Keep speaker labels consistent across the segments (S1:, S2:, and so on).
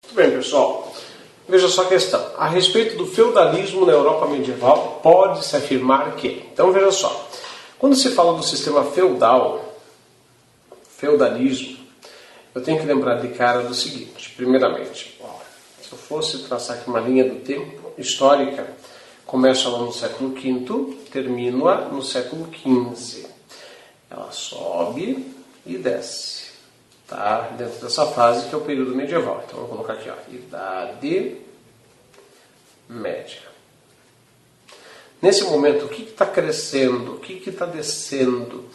S1: Muito bem, pessoal. Veja só a questão. A respeito do feudalismo na Europa medieval, pode-se afirmar que... Então, veja só. Quando se fala do sistema feudalismo, eu tenho que lembrar de cara do seguinte. Primeiramente, se eu fosse traçar aqui uma linha do tempo histórica, começa lá no século V, termina no século XV. Ela sobe e desce. Tá? Dentro dessa fase que é o período medieval. Então, eu vou colocar aqui, ó, Idade Média. Nesse momento, o que está crescendo? O que está descendo?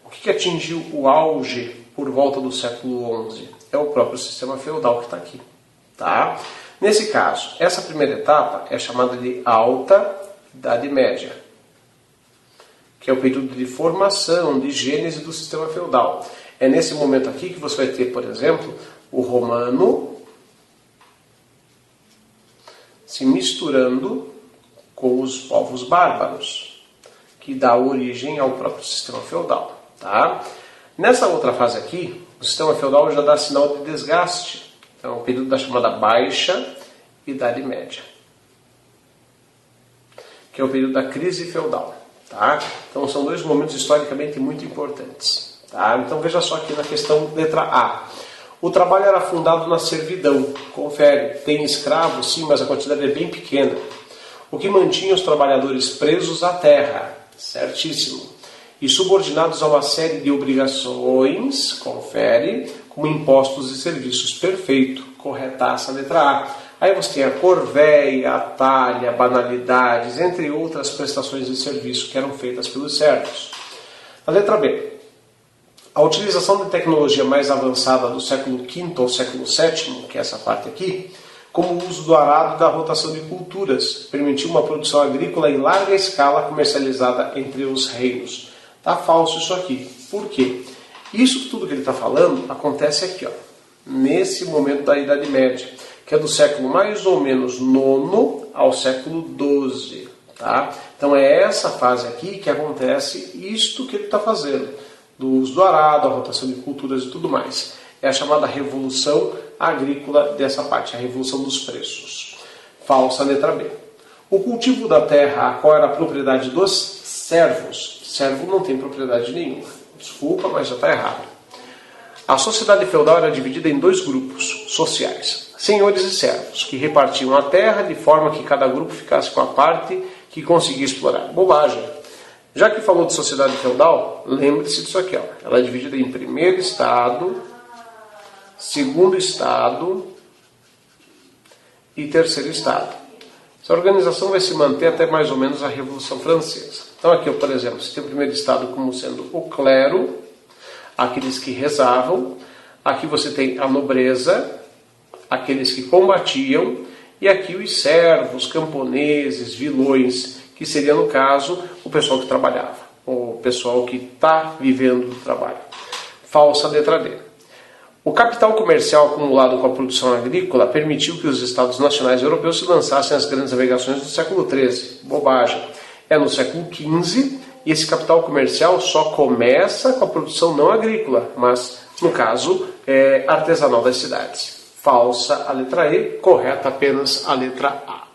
S1: O que atingiu o auge por volta do século XI? É o próprio sistema feudal que está aqui. Tá? Nesse caso, essa primeira etapa é chamada de Alta Idade Média, que é o período de formação, de gênese do sistema feudal. É nesse momento aqui que você vai ter, por exemplo, o romano se misturando com os povos bárbaros, que dá origem ao próprio sistema feudal. Tá? Nessa outra fase aqui, o sistema feudal já dá sinal de desgaste. Então, é o período da chamada Baixa Idade Média, que é o período da crise feudal. Tá? Então, são dois momentos historicamente muito importantes. Tá? Então veja só aqui na questão letra A. O trabalho era fundado na servidão. Confere, tem escravos sim, mas a quantidade é bem pequena. O que mantinha os trabalhadores presos à terra. Certíssimo. E subordinados a uma série de obrigações, confere, como impostos e serviços. Perfeito, corretaça letra A. Aí você tem a corvéia, a talha, banalidades, entre outras prestações de serviço que eram feitas pelos servos. A letra B. A utilização de tecnologia mais avançada do século V ao século VII, que é essa parte aqui, como o uso do arado e da rotação de culturas, permitiu uma produção agrícola em larga escala comercializada entre os reinos. Está falso isso aqui. Por quê? Isso tudo que ele está falando acontece aqui, ó, nesse momento da Idade Média, que é do século mais ou menos IX ao século XII. Tá? Então é essa fase aqui que acontece isto que ele está fazendo. Do uso do arado, a rotação de culturas e tudo mais. É a chamada revolução agrícola dessa parte, a revolução dos preços. Falsa letra B. O cultivo da terra, a qual era a propriedade dos servos. Servo não tem propriedade nenhuma. Desculpa, mas já está errado. A sociedade feudal era dividida em dois grupos sociais. Senhores e servos, que repartiam a terra de forma que cada grupo ficasse com a parte que conseguia explorar. Bobagem. Já que falou de sociedade feudal, lembre-se disso aqui. Ó. Ela é dividida em primeiro estado, segundo estado e terceiro estado. Essa organização vai se manter até mais ou menos a Revolução Francesa. Então aqui, por exemplo, você tem o primeiro estado como sendo o clero, aqueles que rezavam. Aqui você tem a nobreza, aqueles que combatiam. E aqui os servos, camponeses, vilões, que seria, no caso, o pessoal que trabalhava, o pessoal que está vivendo do trabalho. Falsa letra D. O capital comercial acumulado com a produção agrícola permitiu que os estados nacionais europeus se lançassem às grandes navegações do século XIII. Bobagem. É no século XV e esse capital comercial só começa com a produção não agrícola, mas, no caso, artesanal das cidades. Falsa a letra E, correta apenas a letra A.